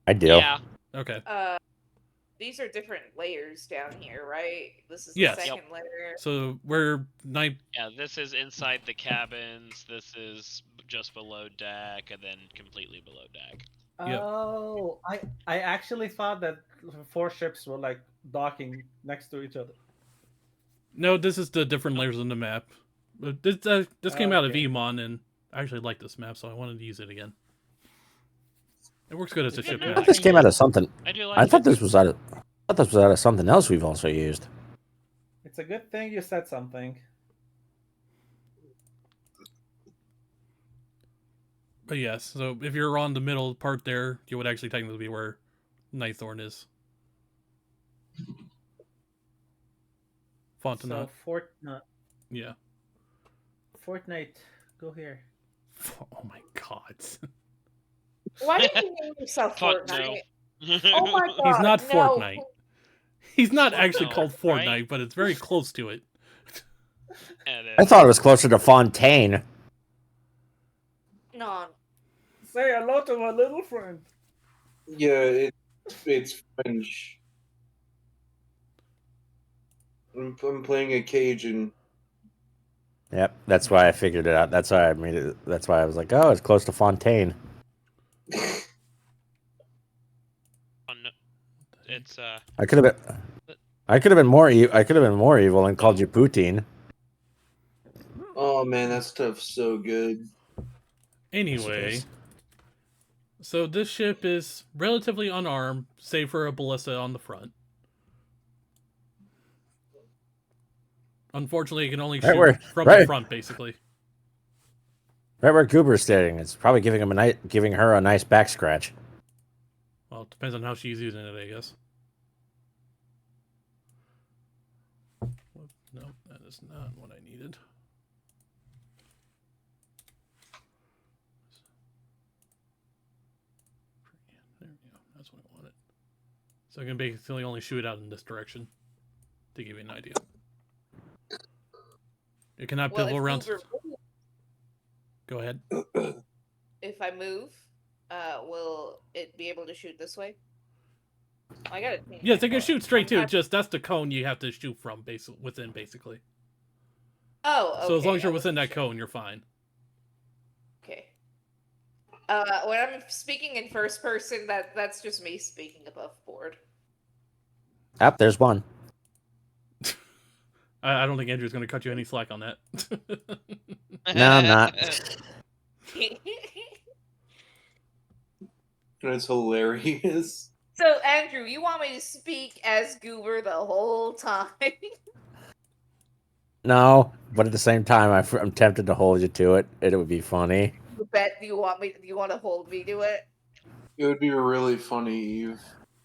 I do. Yeah. Okay. These are different layers down here, right? This is Yes. the Yep. second layer. So we're Yeah, this is inside the cabins. This is just below deck, and then completely below deck. Yeah. Oh, I actually thought that 4 ships were like docking next to each other. No, this is the different layers on the map. But this came out of Okay. Emon, and I actually like this map, so I wanted to use it again. It works good as a It's ship good I map. thought this came out of something. I do like I it. thought this was out of. I thought this was out of something else we've also used. It's a good thing you said something. But yes, so if you're on the middle part there, you would actually technically be where Nightthorn is. Fontenot. So Fortnite, Yeah. Fortnite, go here. Oh my god. Why did you name yourself Fuck Fortnite? no. Oh my god! He's not no. Fortnite. He's not actually No, called right? Fortnite, but it's very close to it. Yeah, it I is. thought it was closer to Fontaine. No. Say hello to my little friend. Yeah, it's French. I'm playing a Cajun. Yep, that's why I figured it out. That's why I made it. That's why I was like, oh, it's close to Fontaine. Oh, no. It's I could have been. I could have been more. I could have been more evil and called you Poutine. Oh man, that stuff's so good. Anyway, is. so this ship is relatively unarmed, save for a ballista on the front. Unfortunately, it can only Right shoot where- from right- the front, basically. Right where Goober's standing, it's probably giving her a nice back scratch. Well, it depends on how she's using it, I guess. No, that is not what I needed. There we go. That's what I wanted. So I can basically only shoot it out in this direction to give you an idea. It cannot Well, pivot if around. Goober moves, Go ahead. if I move, will it be able to shoot this way? I gotta. change Yes, my it can phone. shoot straight too. I'm- Just that's the cone you have to shoot from, within, basically. Oh, okay. So as long as I you're within wasn't that sure. cone, you're fine. Okay. When I'm speaking in first person, that's just me speaking above board. Ah, there's one. I don't think Andrew's going to cut you any slack on that. No, I'm not. That's hilarious. So, Andrew, you want me to speak as Goober the whole time? No, but at the same time, I'm tempted to hold you to it. It would be funny. You bet you want me. You want to hold me to it? It would be really funny, Eve.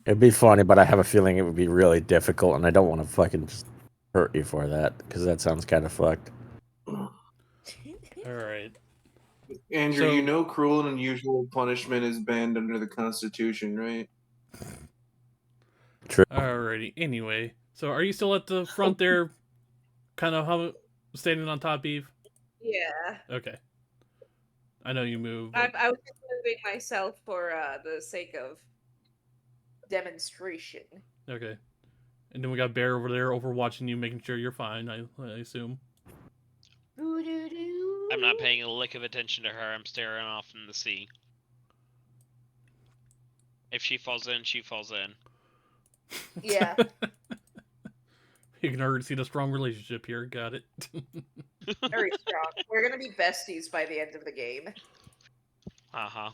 It'd be funny, but I have a feeling it would be really difficult, and I don't want to fucking just hurt you for that because that sounds kind of fucked. All right. Andrew, So- you know cruel and unusual punishment is banned under the Constitution, right? True. Alrighty. Anyway, so are you still at the front there, kind of standing on top, Eve? Yeah. Okay. I know you moved. I was just moving myself for the sake of demonstration. Okay. And then we got Bear over there overwatching you, making sure you're fine, I assume. I'm not paying a lick of attention to her. I'm staring off in the sea. If she falls in, she falls in. Yeah. You can already see the strong relationship here. Got it. Very strong. We're gonna be besties by the end of the game. Uh-huh.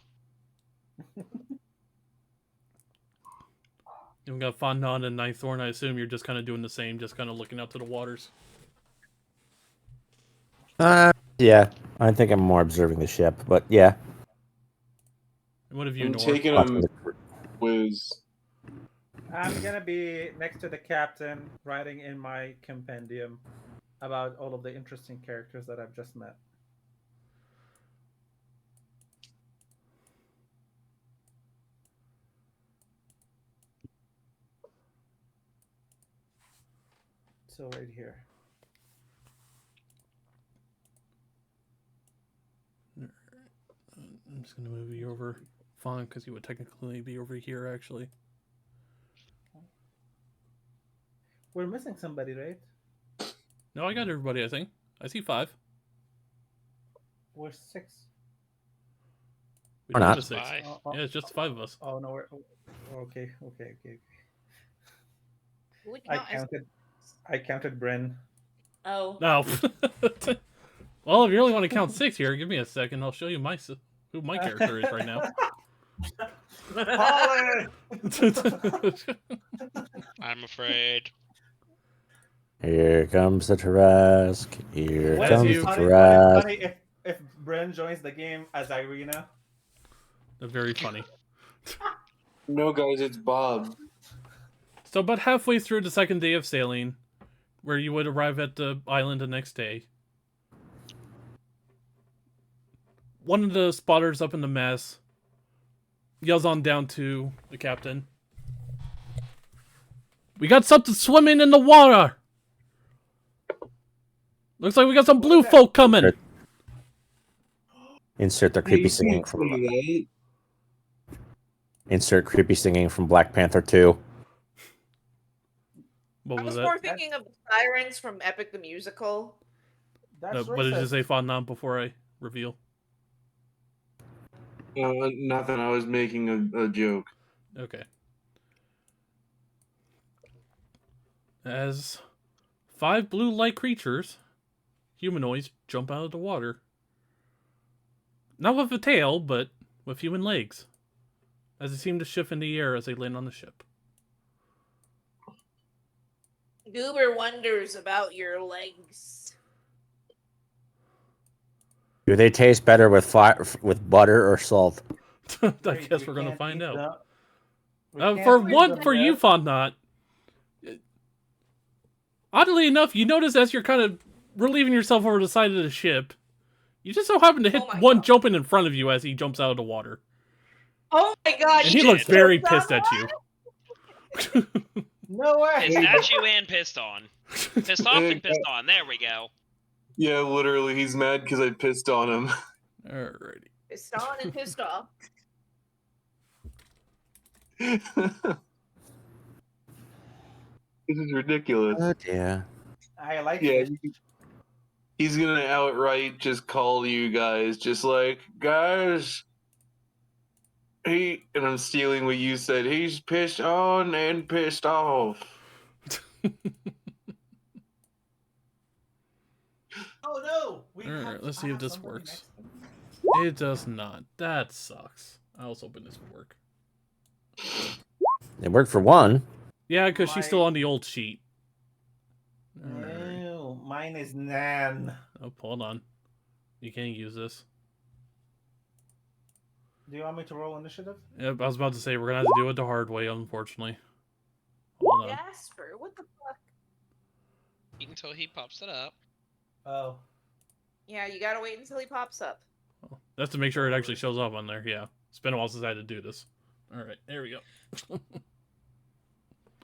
And we got Fondant and Nightthorn. I assume you're just kind of doing the same, just kind of looking out to the waters. Yeah, I think I'm more observing the ship, but yeah. And what have you, I'm Nor? taking a quiz. I'm gonna be next to the captain, writing in my compendium about all of the interesting characters that I've just met. So right here. I'm just going to move you over, Font, because you would technically be over here, actually. We're missing somebody, right? No, I got everybody, I think. I see 5. We're 6. We Or don't not. go to 6. Five. Yeah, it's just the 5 of us. Oh no, okay. Would I not as- counted Bryn. Oh. No. Well, if you really want to count 6 here, give me a second. I'll show you who my character is right now. Holly! I'm afraid. Here comes the Trask. Here That's comes you. the Funny Trask. if Bryn joins the game as Irina. That's very funny. No, guys, it's Bob. So about halfway through the second day of sailing, where you would arrive at the island the next day, one of the spotters up in the mast yells on down to the captain. We got something swimming in the water! Looks like we got some blue folk coming! Insert the creepy singing from Black Panther 2. What I was was that? more thinking of the sirens from Epic the Musical. That's What did you racist. say, Fondant, before I reveal? Nothing. I was making a joke. Okay. As 5 blue-like creatures, humanoids, jump out of the water. Not with a tail, but with human legs, as they seem to shift in the air as they land on the ship. Goober wonders about your legs. Do they taste better with butter or salt? I Wait, guess we we're gonna can't find eat out. them. We For can't eat one, them for you, yet. Fondant. Oddly enough, you notice as you're kind of relieving yourself over the side of the ship, you just so happen to hit Oh my one God. jumping in front of you as he jumps out of the water. Oh my god! And He he looks did. very killed pissed at you. No way. Pissed at you and pissed on. Pissed off and pissed on. There we go. Yeah, literally, he's mad because I pissed on him. Alrighty. Pissed on and pissed off. This is ridiculous. Oh dear. I like Yeah, it. he's gonna outright just call you guys, just like, guys, and I'm stealing what you said, he's pissed on and pissed off. Oh no! We Alright, have- let's I see if have this somebody works. next to me. It does not. That sucks. I was hoping this would work. It worked for one. Yeah, because she's My- still on the old sheet. Alright. No, mine is Nan. Oh, hold on. You can't use this. Do you want me to roll initiative? Yep, I was about to say we're gonna have to do it the hard way, unfortunately. Hold on. Jasper, what the fuck? Wait until he pops it up. Oh. Yeah, you gotta wait until he pops up. That's to make sure it actually shows up on there. Yeah, it's been a while since I had to do this. All right, there we go.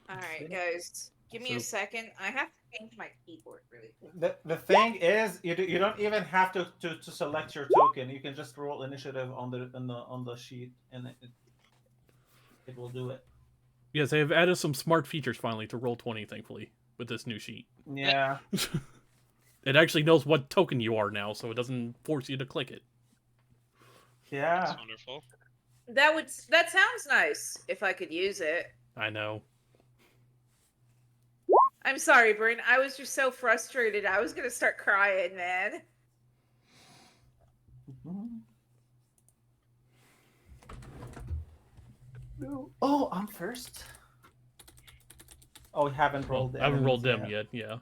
Alright, guys. Give me a So- second. I have to change my keyboard really quick. The thing is, you don't even have to select your token. You can just roll initiative on the sheet, and it will do it. Yes, they have added some smart features finally to Roll20, thankfully, with this new sheet. Yeah. It actually knows what token you are now, so it doesn't force you to click it. Yeah. That's wonderful. That sounds nice if I could use it. I know. I'm sorry, Bryn. I was just so frustrated. I was gonna start crying, man. Oh, I'm first. Oh, we haven't Well, rolled. the I haven't rolled enemies them yet. Yeah.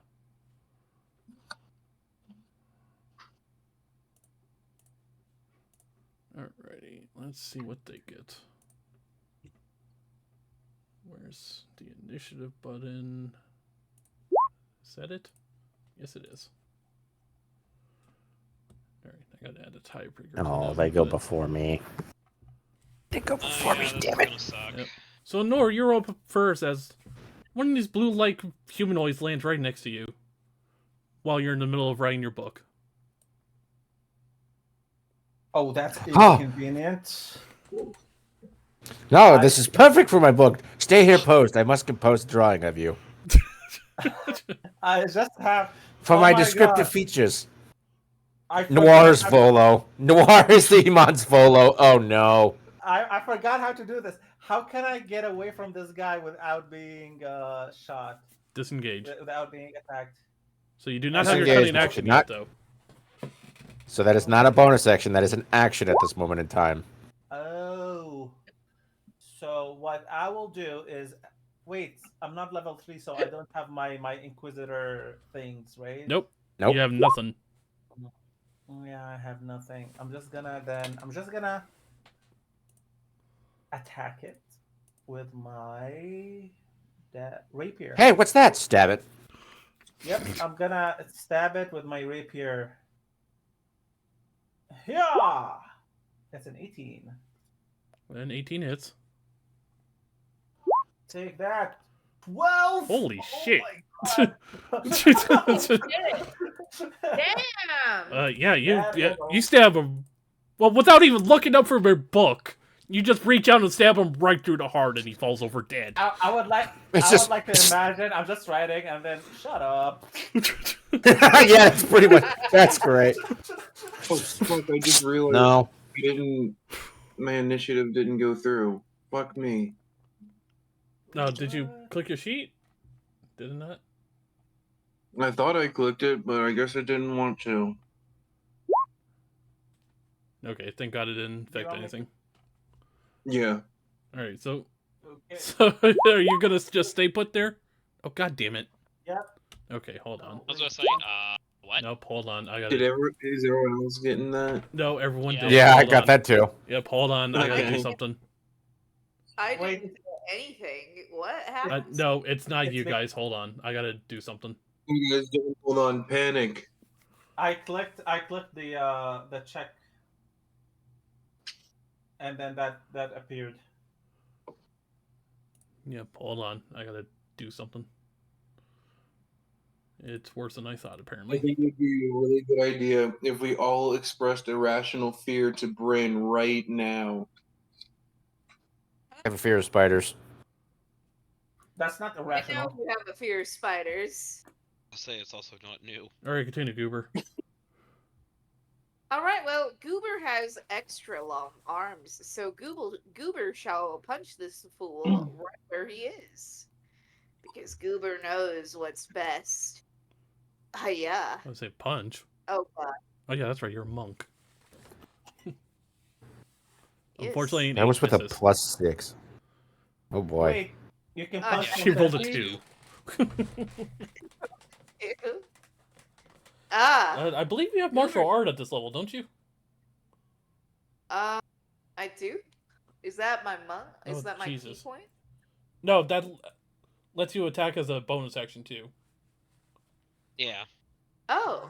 Alrighty, let's see what they get. Where's the initiative button? Is that it? Yes, it is. Alright, I gotta add a tiebreaker. for Oh, them, they go but- before me. They go Oh, before yeah, me, this damn is it. gonna suck. Yep. So, Nor, you're up first as one of these blue-like humanoids lands right next to you while you're in the middle of writing your book. Oh, that's Oh. inconvenient. No, this is perfect for my book. Stay here, post. I must compose a drawing of you I just have for Oh my my descriptive God. features. I Noir's forgot. Volo. Noir is the Iman's Volo. Oh no. I forgot how to do this. How can I get away from this guy without being shot? Disengage. Without being attacked? So you do not have your Disengage, cunning but action not- yet, though. So that is not a bonus action. That is an action at this moment in time. Oh. So what I will do is wait, I'm not level 3, so I don't have my Inquisitor things, right? Nope. Nope. You have nothing. Oh, yeah, I have nothing. I'm just gonna attack it with my rapier. Hey, what's that? Stab it. Yep, I'm gonna stab it with my rapier. Yeah, that's an 18. And 18 hits. Take that. 12. Holy Oh shit. my God. Damn. Yeah, That was you stab him. Well, without even looking up from your book, you just reach out and stab him right through the heart, and he falls over dead. I would like. It's I just- would like to imagine. I'm just writing, and then shut up. Yeah, that's pretty much. That's great. Oh, fuck, I just realized No. my initiative didn't go through. Fuck me. No, did you click your sheet? Did it not? I thought I clicked it, but I guess I didn't want to. Okay, thank God it didn't affect want me anything. Yeah. All right, so Okay. so are you gonna just stay put there? Oh God damn it! Yep. Okay, hold on. I was gonna say, what? Nope, hold on. I Is gotta. everyone else getting that? No, everyone Yeah. did. Yeah, I Hold got on. that too. Yep, hold on. I gotta do Okay. something. I Wait. didn't do anything. What happened? No, it's not It's you the- guys. Hold on. I gotta do something. You guys don't hold on, panic. I clicked the check, and then that appeared. Yep, hold on. I gotta do something. It's worse than I thought, I apparently. think it would be a really good idea if we all expressed irrational fear to Bryn right now. I have a fear of spiders. That's not I know irrational. you have a fear of spiders. I'll say it's also not new. All right, continue, Goober. All right, well, Goober has extra long arms, so Goober shall punch this fool right where he is. Because Goober knows what's best. Yeah. I would say punch. Oh, God. Oh yeah, that's right. You're a monk. Yes. Unfortunately, an That was eight with a misses. +6. Oh boy. Wait, you can Ah, punch. yeah. She rolled a 50? 2. Ew. Ah. I believe you have martial art at this level, don't you? I do? Is that my monk? Is Oh, that my key Jesus. point? No, that lets you attack as a bonus action too. Yeah. Oh.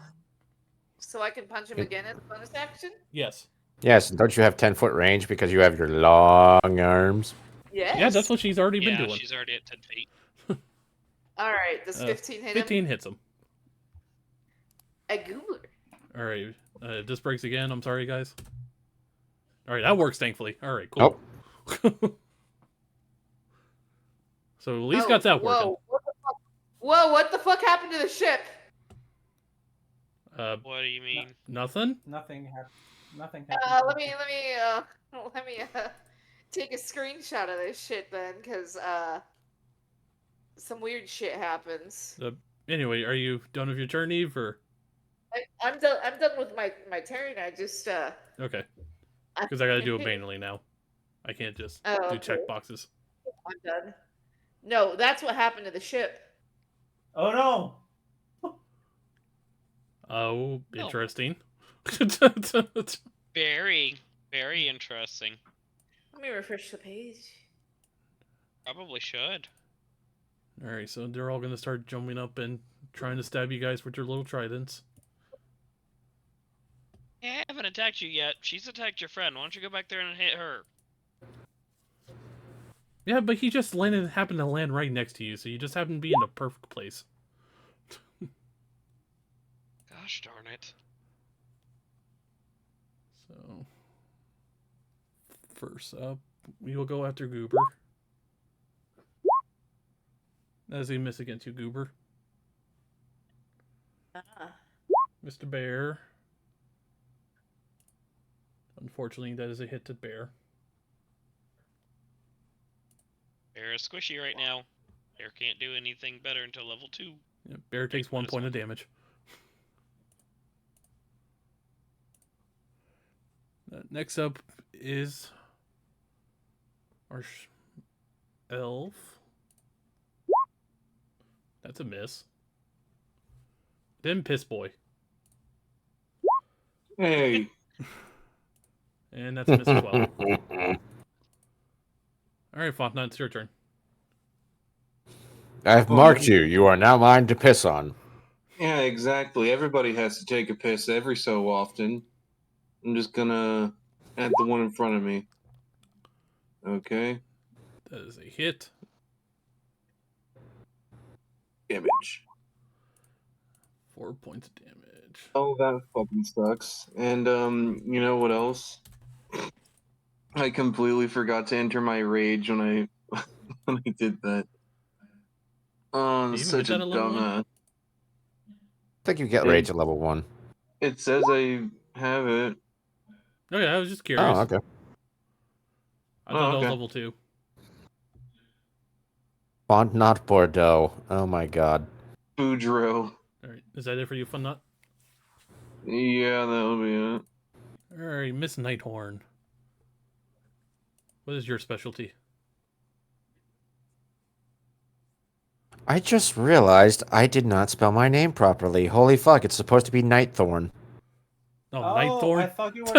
So I can punch him again as a bonus action? Yes. Yes, and don't you have 10-foot range because you have your long arms? Yes. Yeah, that's what she's already been Yeah, doing. she's already at 10 feet. Alright, does 15 hit him? 15 hits him. A Goober. All right. This breaks again. I'm sorry, guys. All right, that works thankfully. All right, cool. Nope. So at least got that working. Whoa, what the fuck? Whoa, what the fuck happened to the ship? What do you mean? Nothing. Nothing happened. Nothing happened. Let me take a screenshot of this shit then, because some weird shit happens. Anyway, are you done with your turn, Eve, or I'm done with my turn. I just okay? Because I gotta do it manually now. I can't just Oh, do okay. check boxes. I'm done. No, that's what happened to the ship. Oh no! Oh, No. interesting. Very, very interesting. Let me refresh the page. Probably should. All right, so they're all gonna start jumping up and trying to stab you guys with your little tridents. Yeah, I haven't attacked you yet. She's attacked your friend. Why don't you go back there and hit her? Yeah, but he just happened to land right next to you, so you just happen to be in the perfect place. Gosh darn it. So, first up, we will go after Goober. As he miss against you, Goober. Ah. Mr. Bear. Unfortunately, that is a hit to bear. Bear is squishy right now. Bear can't do anything better until level 2. Yeah, bear takes 1 point of damage. Next up is our elf. That's a miss. Then Piss Boy. Hey, And that's a miss as well. Alright, Fontenot, it's your turn. I've marked you. You are now mine to piss on. yeah, exactly. Everybody has to take a piss every so often. I'm just gonna add the one in front of me. Okay. That is a hit. Damage. 4 points of damage. Oh, that fucking sucks. And you know what else? I completely forgot to enter my rage when I when I did that. Oh, I'm You even such hit a that at level one? dumbass. I think you get rage at level 1. It says I have it. Oh yeah, I was just curious. Oh, okay. I thought that was okay. level 2. Font not Bordeaux. Oh my god. Boudreaux. Alright, is that it for you, Funnut? Yeah, that'll be it. Alright, Miss Nighthorn. What is your specialty? I just realized I did not spell my name properly. Holy fuck, it's supposed to be Nightthorn. Oh, Oh, Nighthorn? I thought you were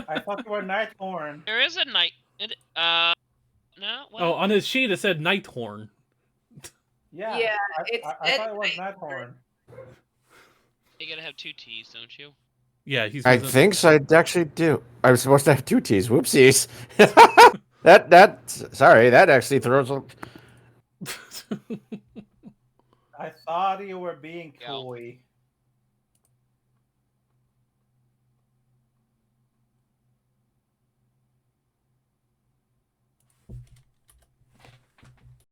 I thought you were Nighthorn. There is a night. No. Well, Oh, on his sheet it said Nighthorn. Yeah, Yeah, I thought it was Nighthorn. you gotta have 2 T's, don't you? Yeah, he's I missing- think so. I actually do. I was supposed to have 2 T's. Whoopsies. Sorry, that actually throws. I thought you were being Yeah. coy.